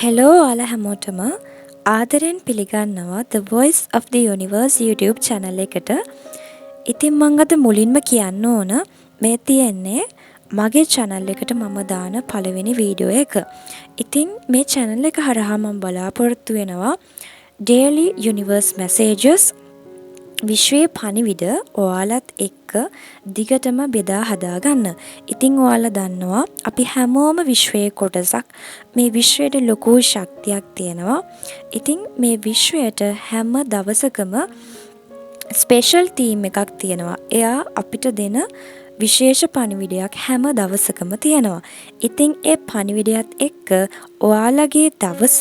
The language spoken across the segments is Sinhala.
හෙලෝ ඔයාලා හැමෝටම ආදරෙන් පිළිගන්නවා The Voice of the Universe YouTube channel එකට. ඉතින් මං අද මුලින්ම කියන්න ඕන මේ තියෙන්නේ මගේ channel එකට මම දාන පළවෙනි වීඩියෝ එක. ඉතින් මේ channel එක හරහා මම බලාපොරොත්තු වෙනවා daily universe messages විශ්වයේ පණිවිඩ ඔයාලත් එක්ක දිගටම බෙදා හදා ගන්න. ඉතින් ඔයාලා දන්නවා අපි හැමෝම විශ්වයේ කොටසක්. මේ විශ්වයට ලොකු ශක්තියක් තියෙනවා. ඉතින් මේ විශ්වයට හැම දවසකම ස්පෙෂල් තීම් එකක් තියෙනවා. එයා අපිට දෙන විශේෂ පණිවිඩයක් හැම දවසකම තියෙනවා. ඉතින් ඒ පණිවිඩයත් එක්ක ඔයාලගේ දවස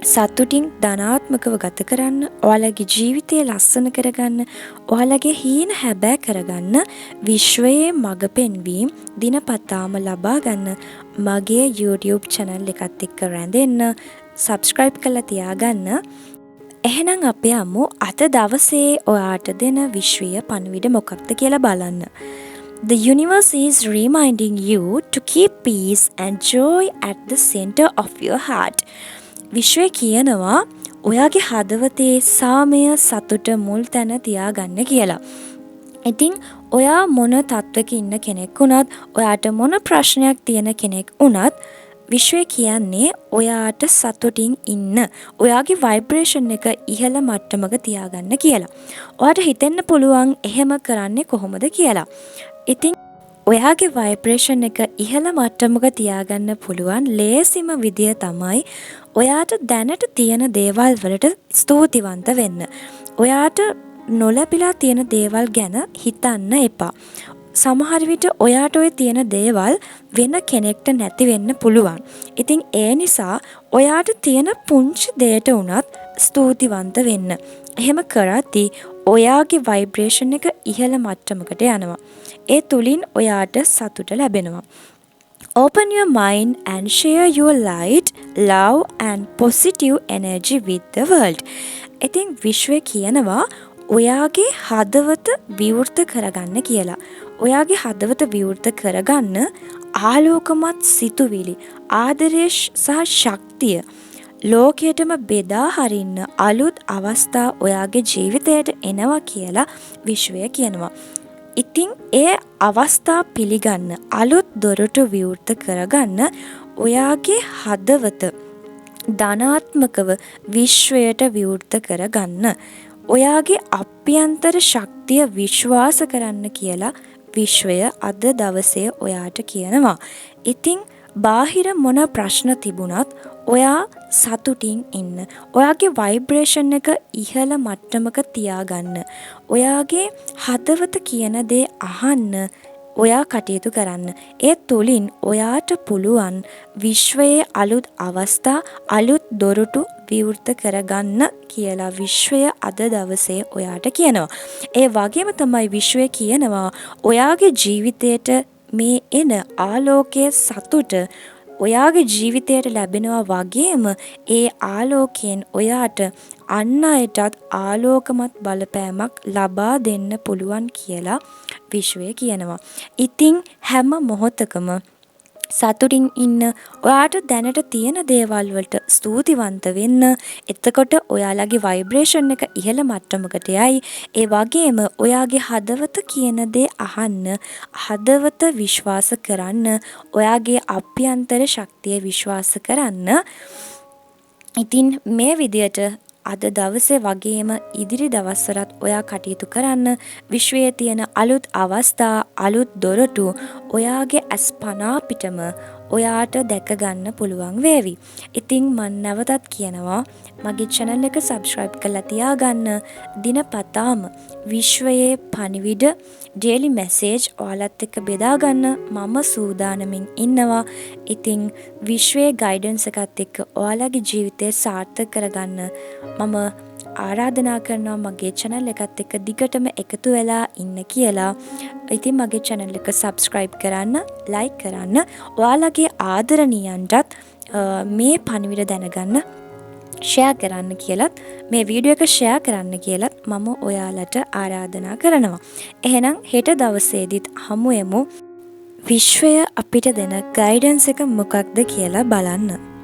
සතුටින් ධනාත්මකව ගත කරන්න, ඔයාලගේ ජීවිතය ලස්සන කරගන්න, ඔයාලගේ හීන හැබෑ කරගන්න විශ්වයේ මඟ පෙන්වීම් දිනපතාම ලබා ගන්න මගේ YouTube channel එකත් එක්ක රැඳෙන්න, subscribe කරලා තියාගන්න. එහෙනම් අපි යමු අද දවසේ ඔයාට දෙන විශ්වීය පණිවිඩ මොකක්ද කියලා බලන්න. The universe is reminding you to keep peace and joy at the center of your heart. විශ්වය කියනවා ඔයාගේ හදවතේ සාමය සතුට මුල් තැන තියාගන්න කියලා. ඉතින් ඔයා මොන තත්වයක ඉන්න කෙනෙක් වුණත්, ඔයාට මොන ප්‍රශ්නයක් තියෙන කෙනෙක් වුණත්, විශ්වය කියන්නේ ඔයාට සතුටින් ඉන්න, ඔයාගේ ভাইබ්‍රේෂන් එක ඉහළ මට්ටමක තියාගන්න කියලා. ඔයාට හිතෙන්න පුළුවන් එහෙම කරන්නේ කොහොමද කියලා. ඉතින් ඔයාගේ ভাইබ්‍රේෂන් එක ඉහළ මට්ටමක තියාගන්න පුළුවන් ලේසිම විදිය තමයි ඔයාට දැනට තියෙන දේවල් වලට ස්තුතිවන්ත වෙන්න. ඔයාට නොලැබිලා තියෙන දේවල් ගැන හිතන්න එපා. සමහර විට ඔයාට ඔය තියෙන දේවල් වෙන කෙනෙක්ට නැති වෙන්න පුළුවන්. ඉතින් ඒ නිසා ඔයාට තියෙන පුංචි දෙයට උනත් ස්තුතිවන්ත වෙන්න. එහෙම කරද්දී ඔයාගේ ভাইබ්‍රේෂන් එක ඉහළ මට්ටමකට යනවා. ඒ තුලින් ඔයාට සතුට ලැබෙනවා. Open your mind and share your light, love and positive energy with the world. ඉතින් විශ්වය කියනවා ඔයාගේ හදවත විවෘත කරගන්න කියලා. ඔයාගේ හදවත විවෘත කරගන්න ආලෝකමත් සිතුවිලි, ආදරය සහ ශක්තිය ලෝකයටම බෙදා හරින්න අලුත් අවස්ථා ඔයාගේ ජීවිතයට එනවා කියලා විශ්වය කියනවා. ඉතින් ඒ අවස්ථා පිළිගන්න, අලුත් දොරටු විවෘත කරගන්න ඔයාගේ හදවත ධනාත්මකව විශ්වයට විවෘත කරගන්න, ඔයාගේ අභ්‍යන්තර ශක්තිය විශ්වාස කරන්න කියලා විශ්වය අද දවසේ ඔයාට කියනවා. ඉතින් බාහිර මොන ප්‍රශ්න තිබුණත් ඔයා සතුටින් ඉන්න. ඔයාගේ ভাইබ්‍රේෂන් එක ඉහළ මට්ටමක තියාගන්න. ඔයාගේ හදවත කියන දේ අහන්න. ඔයා කටයුතු කරන්න. ඒ තුලින් ඔයාට පුළුවන් විශ්වයේ අලුත් අවස්ථා, අලුත් දොරටු විවෘත කරගන්න කියලා විශ්වය අද දවසේ ඔයාට කියනවා. ඒ වගේම තමයි විශ්වය කියනවා ඔයාගේ ජීවිතයට මේ එන ආලෝකයේ සතුට ඔයාගේ ජීවිතයට ලැබෙනවා වගේම ඒ ආලෝකයෙන් ඔයාට අන් අයටත් ආලෝකමත් බලපෑමක් ලබා දෙන්න පුළුවන් කියලා විශ්වය කියනවා. ඉතින් හැම මොහොතකම සතුටින් ඉන්න, ඔයාට දැනට තියෙන දේවල් වලට ස්තුතිවන්ත වෙන්න. එතකොට ඔයාලගේ ভাইබ්‍රේෂන් එක ඉහළ මට්ටමකට යයි. ඒ වගේම ඔයාගේ හදවත කියන දේ අහන්න, හදවත විශ්වාස කරන්න, ඔයාගේ අභ්‍යන්තර ශක්තිය විශ්වාස කරන්න. ඉතින් මේ විදියට අද දවසේ වගේම ඉදිරි දවස්වලත් ඔයා කටයුතු කරන්න. විශ්වයේ තියෙන අලුත් අවස්ථා, අලුත් දොරටු ඔයාගේ අස්පනා පිටම ඔයාට දැක ගන්න පුළුවන් වේවි. ඉතින් මම නැවතත් කියනවා මගේ channel එක subscribe කරලා තියාගන්න. දිනපතාම විශ්වයේ පණිවිඩ daily message ඔයාලත් එක්ක බෙදා ගන්න මම සූදානමින් ඉන්නවා. ඉතින් විශ්වයේ guidance එකත් එක්ක ඔයාලගේ ජීවිතය සාර්ථක කරගන්න මම ආරාධනා කරනවා මගේ channel එකත් එක්ක දිගටම එකතු වෙලා ඉන්න කියලා. ඉතින් මගේ channel එක subscribe කරන්න, like කරන්න, ඔයාලගේ ආදරණීයන්ටත් මේ පණිවිඩ දැනගන්න share කරන්න කියලත්, මේ වීඩියෝ එක share කරන්න කියලත් මම ඔයාලට ආරාධනා කරනවා. එහෙනම් හෙට දවසේදීත් හමු වෙමු. විශ්වය අපිට දෙන guidance එක මොකක්ද කියලා බලන්න.